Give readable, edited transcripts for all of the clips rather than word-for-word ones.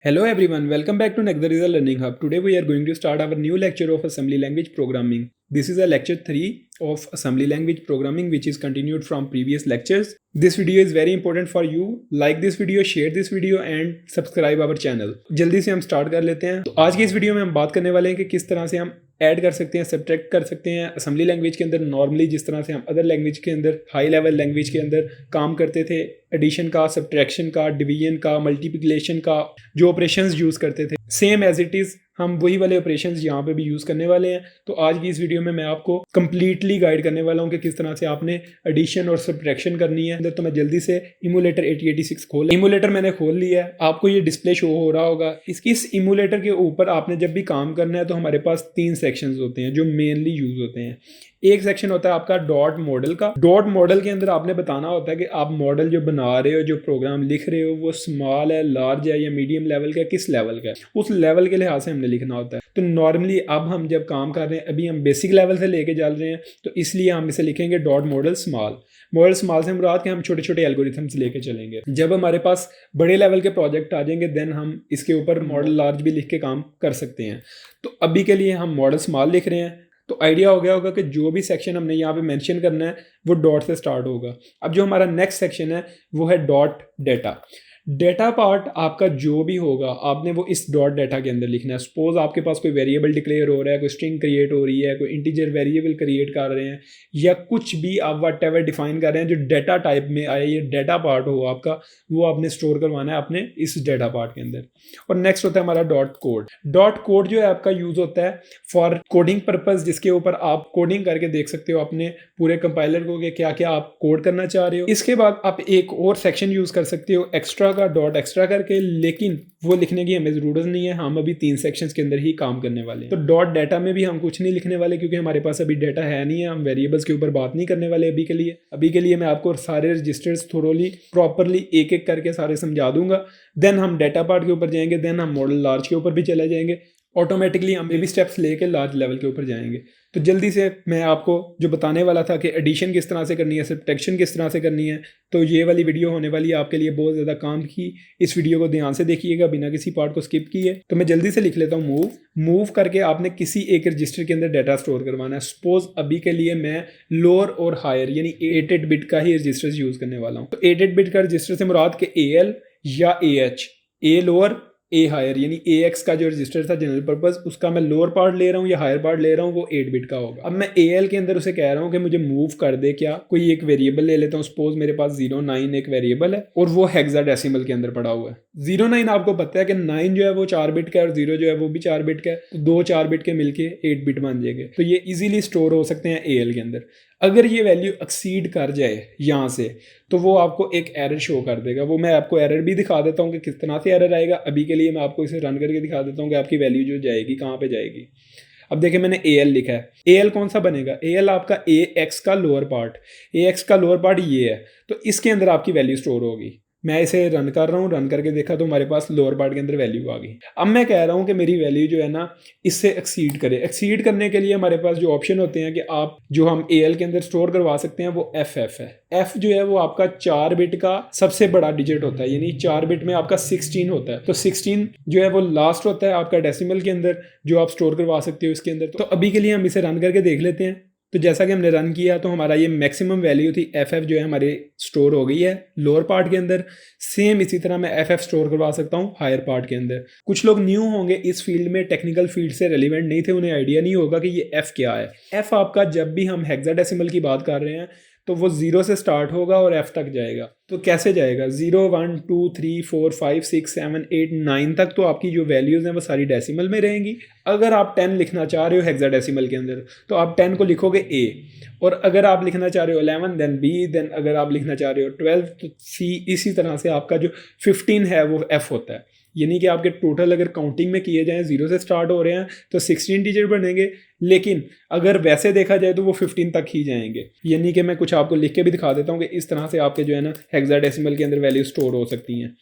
Hello everyone, welcome back to Nagdariza Learning Hub. Today we are going to start our new lecture of Assembly Language Programming. This is a lecture 3 of Assembly Language Programming which is continued from previous lectures. This video is very important for you. Like this video, share this video and subscribe our channel. जल्दी से हम start कर लेते हैं। तो आज की इस वीडियो में हम बात करने वाले हैं कि किस तरह से हम ऐड कर सकते हैं, सब्ट्रैक्ट कर सकते हैं असेंबली लैंग्वेज के अंदर। नॉर्मली जिस तरह से हम अदर लैंग्वेज के अंदर, हाई लेवल लैंग्वेज के अंदर काम करते थे, एडिशन का, सब्ट्रैक्शन का, डिवीजन का, मल्टीप्लिकेशन का जो ऑपरेशंस यूज़ करते थे, सेम एज इट इज़ हम वही वाले ऑपरेशंस यहाँ पे भी यूज़ करने वाले हैं। तो आज की इस वीडियो में मैं आपको कंप्लीटली गाइड करने वाला हूँ कि किस तरह से आपने एडिशन और सब्ट्रैक्शन करनी है। तो मैं जल्दी से इमूलेटर 8086 खोल, इमूलेटर मैंने खोल लिया है। आपको ये डिस्प्ले शो हो रहा होगा। इस इमूलेटर के ऊपर आपने जब भी काम करना है तो हमारे पास 3 सेक्शंस होते हैं जो मेनली यूज़ होते हैं। एक सेक्शन होता है आपका डॉट मॉडल का। डॉट मॉडल के अंदर आपने बताना होता है कि आप मॉडल जो बना रहे हो, जो प्रोग्राम लिख रहे हो, वो स्मॉल है, लार्ज है या मीडियम लेवल का, किस लेवल का है, उस लेवल के लिहाज से हमने लिखना होता है। तो नॉर्मली अब हम जब काम कर रहे हैं, अभी हम बेसिक लेवल से लेके चल रहे हैं, तो इसलिए हम इसे लिखेंगे dot model small. Model small से मुराद के हम छोटे छोटे एल्गोरिथम्स लेके चलेंगे। जब हमारे पास बड़े लेवल के प्रोजेक्ट आ जाएंगे देन हम इसके ऊपर मॉडल लार्ज भी लिख के काम कर सकते हैं। तो अभी के लिए हम मॉडल स्मॉल लिख रहे हैं। तो आइडिया हो गया होगा कि जो भी सेक्शन हमने यहाँ पे मेंशन करना है वो डॉट से स्टार्ट होगा। अब जो हमारा नेक्स्ट सेक्शन है वो है डॉट डेटा। डेटा पार्ट आपका जो भी होगा आपने वो इस डॉट डेटा के अंदर लिखना है। सपोज आपके पास कोई वेरिएबल डिक्लेयर हो रहा है, कोई स्ट्रिंग क्रिएट हो रही है, कोई इंटीजर वेरिएबल क्रिएट कर रहे हैं, या कुछ भी आप व्हाट एवर डिफाइन कर रहे हैं जो डेटा टाइप में आए, ये डेटा पार्ट हो आपका, वो आपने स्टोर करवाना है अपने इस डेटा पार्ट के अंदर। और नेक्स्ट होता है हमारा डॉट कोड। डॉट कोड जो है आपका यूज होता है फॉर कोडिंग पर्पज, जिसके ऊपर आप कोडिंग करके देख सकते हो अपने पूरे कंपाइलर को कि क्या क्या आप कोड करना चाह रहे हो। इसके बाद आप एक और सेक्शन यूज कर सकते हो एक्स्ट्रा का, डॉट एक्स्ट्रा करके, लेकिन वो लिखने की हमें जरूरत नहीं है। हम अभी 3 सेक्शंस के अंदर ही काम करने वाले हैं। तो डॉट डाटा में भी हम कुछ नहीं लिखने वाले क्योंकि हमारे पास अभी डाटा है नहीं है। हम वेरिएबल्स के ऊपर बात नहीं करने वाले अभी के लिए। अभी के लिए मैं आपको सारे रजिस्टर्स थोरोली प्रॉपरली एक एक करके सारे समझा दूंगा। देन हम डाटा पार्ट के ऊपर जाएंगे, देन हम मॉडल लार्ज के ऊपर भी चले जाएंगे। ऑटोमेटिकली हम बेबी स्टेप्स लेके लार्ज लेवल के ऊपर जाएंगे। तो जल्दी से मैं आपको जो बताने वाला था कि एडिशन किस तरह से करनी है, सब्ट्रैक्शन किस तरह से करनी है, तो ये वाली वीडियो होने वाली है आपके लिए बहुत ज़्यादा काम की। इस वीडियो को ध्यान से देखिएगा बिना किसी पार्ट को स्किप किए। तो मैं जल्दी से लिख लेता हूँ मूव करके आपने किसी एक रजिस्टर के अंदर डाटा स्टोर करवाना है। सपोज अभी के लिए मैं लोअर और हायर यानी 8 बिट का ही रजिस्टर यूज़ करने वाला हूँ। तो 8 बिट का रजिस्टर से मुराद के AL या AH, A lower A higher, यानी AX का जो रजिस्टर था जनरल पर्पस, उसका मैं लोअर पार्ट ले रहा हूँ या हायर पार्ट ले रहा हूँ, वो 8 बिट का होगा। अब मैं AL के अंदर उसे कह रहा हूँ कि मुझे मूव कर दे क्या, कोई एक वेरिएबल ले लेता हूँ। सपोज मेरे पास 09 एक वेरिएबल है और वो हेक्साडेसिमल के अंदर पड़ा हुआ है। 09 आपको पता है कि 9 जो है वो 4 बिट का है और 0 जो है वो भी 4 बिट का है, तो 2 4 बिट के मिलके 8 बिट बन जाएंगे। तो ये इजीली स्टोर हो सकते हैं AL के अंदर। अगर ये वैल्यू एक्सीड कर जाए यहाँ से तो वो आपको एक एरर शो कर देगा। वो मैं आपको एरर भी दिखा देता हूँ कि किस तरह से एरर आएगा। अभी के लिए मैं आपको इसे रन करके दिखा देता हूँ कि आपकी वैल्यू जो जाएगी कहाँ पे जाएगी। अब देखिए मैंने AL लिखा है। AL कौन सा बनेगा? AL आपका AX का लोअर पार्ट। AX का लोअर पार्ट ये है, तो इसके अंदर आपकी वैल्यू स्टोर होगी। मैं इसे रन कर रहा हूँ, रन करके देखा तो हमारे पास लोअर पार्ट के अंदर वैल्यू आ गई। अब मैं कह रहा हूँ कि मेरी वैल्यू जो है ना इससे एक्सीड करे। एक्सीड करने के लिए हमारे पास जो ऑप्शन होते हैं कि आप जो हम AL के अंदर स्टोर करवा सकते हैं वो FF है। F जो है वो आपका 4 बिट का सबसे बड़ा डिजिट होता है, यानी 4 बिट में आपका 16 होता है। तो 16 जो है वो लास्ट होता है आपका डेसिमल के अंदर जो आप स्टोर करवा सकते हो इसके अंदर। तो अभी के लिए हम इसे रन करके देख लेते हैं। तो जैसा कि हमने रन किया तो हमारा ये मैक्सिमम वैल्यू थी FF जो है हमारे स्टोर हो गई है लोअर पार्ट के अंदर। सेम इसी तरह मैं FF स्टोर करवा सकता हूँ हायर पार्ट के अंदर। कुछ लोग न्यू होंगे इस फील्ड में, टेक्निकल फील्ड से रेलिवेंट नहीं थे, उन्हें आइडिया नहीं होगा कि ये F क्या है। F आपका जब भी हम हेक्साडेसिमल की बात कर रहे हैं तो वो 0 से स्टार्ट होगा और F तक जाएगा। तो कैसे जाएगा? 0 1 2 3 4 5 6 7 8 9 तक तो आपकी जो वैल्यूज़ हैं वो सारी डेसिमल में रहेंगी। अगर आप 10 लिखना चाह रहे हो हेक्साडेसिमल के अंदर तो आप 10 को लिखोगे A, और अगर आप लिखना चाह रहे हो 11 देन B, देन अगर आप लिखना चाह रहे हो 12 तो C। इसी तरह से आपका जो 15 है वो F होता है। यानी कि आपके टोटल अगर काउंटिंग में किए जाएं 0 से स्टार्ट हो रहे हैं तो 16 डिजिट बनेंगे, लेकिन अगर वैसे देखा जाए तो वो 15 तक ही जाएंगे। यानी कि मैं कुछ आपको लिख के भी दिखा देता हूँ कि इस तरह से आपके जो है ना हेक्साडेसिमल के अंदर वैल्यू स्टोर हो सकती हैं।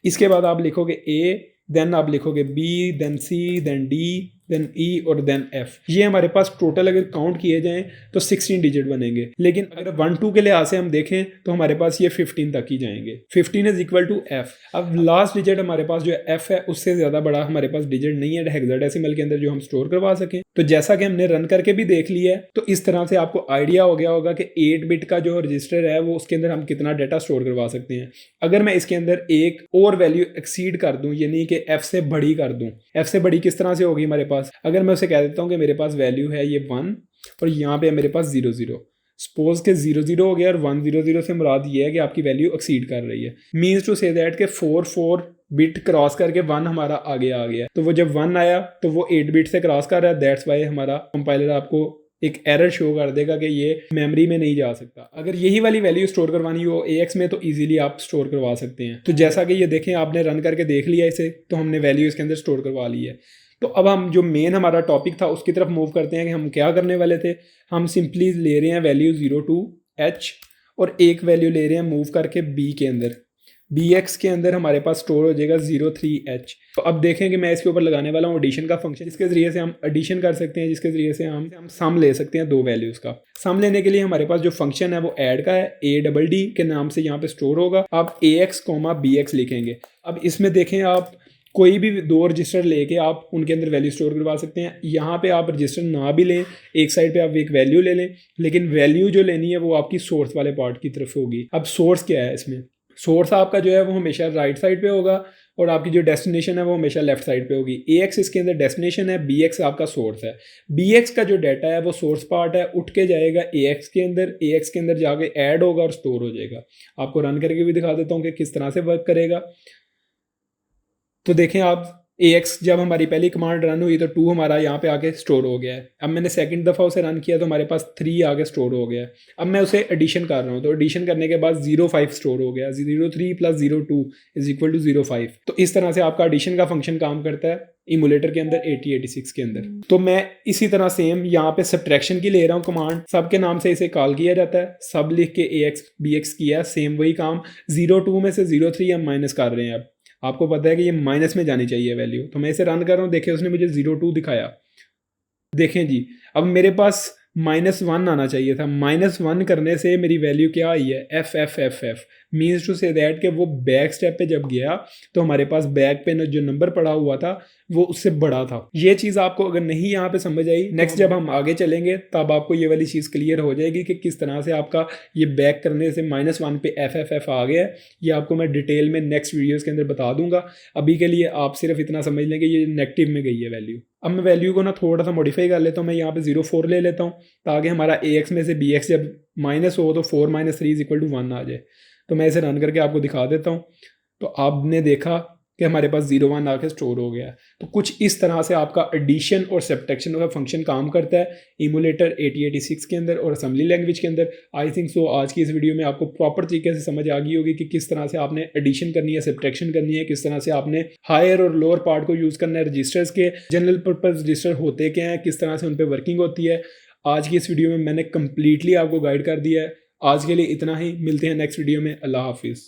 इसके बाद आप लिखोगे A, देन आप लिखोगे B, then C, then D, then E और देन F। ये हमारे पास टोटल अगर काउंट किए जाएं तो 16 डिजिट बनेंगे, लेकिन अगर 1 2 के लिहाज से हम देखें तो हमारे पास ये 15 तक ही जाएंगे। 15 इज इक्वल टू F। अब लास्ट डिजिट हमारे पास जो F है उससे ज़्यादा बड़ा हमारे पास डिजिट नहीं है हेक्साडेसिमल के अंदर जो हम स्टोर करवा सकें। तो जैसा कि हमने रन करके भी देख लिया है, तो इस तरह से आपको आइडिया हो गया होगा कि 8 बिट का जो रजिस्टर है वो उसके अंदर हम कितना डाटा स्टोर करवा सकते हैं। अगर मैं इसके अंदर एक और वैल्यू एक्सीड कर दूं, यानी कि F से बड़ी कर दूं, F से बड़ी किस तरह से होगी हमारे पास, अगर मैं उसे कह देता हूं कि मेरे पास वैल्यू है ये 1 और यहाँ पे है मेरे पास 0 0। सपोज के 0 0 हो गया और 1 0 0 से मुराद ये है कि आपकी वैल्यू एक्सीड कर रही है। मीन्स टू से दैट के 4 4 बिट क्रॉस करके 1 हमारा आगे आ गया। तो वो जब 1 आया तो वो 8 बिट से क्रॉस कर रहा है, दैट्स वाई हमारा कंपाइलर आपको एक एरर शो कर देगा कि ये मेमोरी में नहीं जा सकता। अगर यही वाली वैल्यू स्टोर करवानी हो AX में तो इजीली आप स्टोर करवा सकते हैं। तो जैसा कि ये देखें, आपने रन करके देख लिया इसे, तो हमने वैल्यू इसके अंदर स्टोर करवा ली है। तो अब हम जो मेन हमारा टॉपिक था उसकी तरफ मूव करते हैं कि हम क्या करने वाले थे। हम सिंपली ले रहे हैं वैल्यू 02H और एक वैल्यू ले रहे हैं मूव करके B के अंदर। BX के अंदर हमारे पास स्टोर हो जाएगा 03H। तो अब देखें कि मैं इसके ऊपर लगाने वाला हूँ एडिशन का फंक्शन, जिसके ज़रिए से हम एडिशन कर सकते हैं, जिसके ज़रिए से हम सम ले सकते हैं दो वैल्यूज़ का। सम लेने के लिए हमारे पास जो फंक्शन है वो ऐड का है, ADD के नाम से यहाँ पे स्टोर होगा। आप AX, BX लिखेंगे। अब इसमें देखें, आप कोई भी दो रजिस्टर लेके आप उनके अंदर वैल्यू स्टोर करवा सकते हैं। यहाँ पे आप रजिस्टर ना भी लें, एक साइड पे आप एक वैल्यू ले लें, लेकिन वैल्यू जो लेनी है वो आपकी सोर्स वाले पार्ट की तरफ होगी। अब सोर्स क्या है इसमें, सोर्स आपका जो है वो हमेशा राइट साइड पे होगा और आपकी जो डेस्टिनेशन है वो हमेशा लेफ्ट साइड पे होगी। AX इसके अंदर डेस्टिनेशन है, BX आपका सोर्स है। BX का जो डाटा है वो सोर्स पार्ट है, उठ के जाएगा AX के अंदर, AX के अंदर जाके ऐड होगा और स्टोर हो जाएगा। आपको रन करके भी दिखा देता हूँ कि किस तरह से वर्क करेगा। तो देखें आप, AX जब हमारी पहली कमांड रन हुई तो 2 हमारा यहाँ पे आके स्टोर हो गया है। अब मैंने सेकंड दफ़ा उसे रन किया तो हमारे पास 3 आगे स्टोर हो गया है। अब मैं उसे एडिशन कर रहा हूँ, तो एडिशन करने के बाद 05 स्टोर हो गया। 03 + 02 इज इक्वल टू 05। तो इस तरह से आपका एडिशन का फंक्शन काम करता है इमूलेटर के अंदर 8086 के अंदर। तो मैं इसी तरह सेम यहाँ पे सब्ट्रैक्शन की ले रहा हूँ कमांड, सब के नाम से इसे कॉल किया जाता है। सब लिख के AX BX किया, सेम वही काम। 02 में से 03 हम माइनस कर रहे हैं। अब आपको पता है कि ये माइनस में जानी चाहिए वैल्यू, तो मैं इसे रन कर रहा हूँ। देखें उसने मुझे 02 दिखाया। देखें जी, अब मेरे पास -1 आना चाहिए था। -1 करने से मेरी वैल्यू क्या आई है, FFFF। Means to say that कि वो बैक स्टेप पे जब गया तो हमारे पास बैक पे जो नंबर पड़ा हुआ था वो उससे बड़ा था। ये चीज़ आपको अगर नहीं यहाँ पे समझ आई, नेक्स्ट जब हम आगे चलेंगे तब आपको ये वाली चीज़ क्लियर हो जाएगी कि किस तरह से आपका ये बैक करने से -1 पे FFF आ गया है। ये आपको मैं डिटेल में नेक्स्ट वीडियोज़ के अंदर बता दूंगा। अभी के लिए आप सिर्फ इतना समझ लें कि ये नेगेटिव में गई है वैल्यू। अब मैं वैल्यू को ना थोड़ा सा मॉडिफाई कर लेता हूँ। मैं यहाँ पे 04 ले लेता हूँ ताकि हमारा AX में से BX जब माइनस हो तो 4 - 3 इक्वल टू 1 आ जाए। तो मैं इसे रन करके आपको दिखा देता हूँ। तो आपने देखा कि हमारे पास 01 आके स्टोर हो गया। तो कुछ इस तरह से आपका एडिशन और सब्ट्रैक्शन का फंक्शन काम करता है इमूलेटर 8086 के अंदर और असेंबली लैंग्वेज के अंदर। आई थिंक सो आज की इस वीडियो में आपको प्रॉपर तरीके से समझ आ गई होगी कि किस तरह से आपने एडिशन करनी है, सब्ट्रैक्शन करनी है, किस तरह से आपने हायर और लोअर पार्ट को यूज़ करना है, रजिस्टर्स के जनरल पर्पज रजिस्टर होते क्या हैं, किस तरह से उन पर वर्किंग होती है। आज की इस वीडियो में मैंने कंप्लीटली आपको गाइड कर दिया है। आज के लिए इतना ही, मिलते हैं नेक्स्ट वीडियो में। अल्लाह हाफिज़।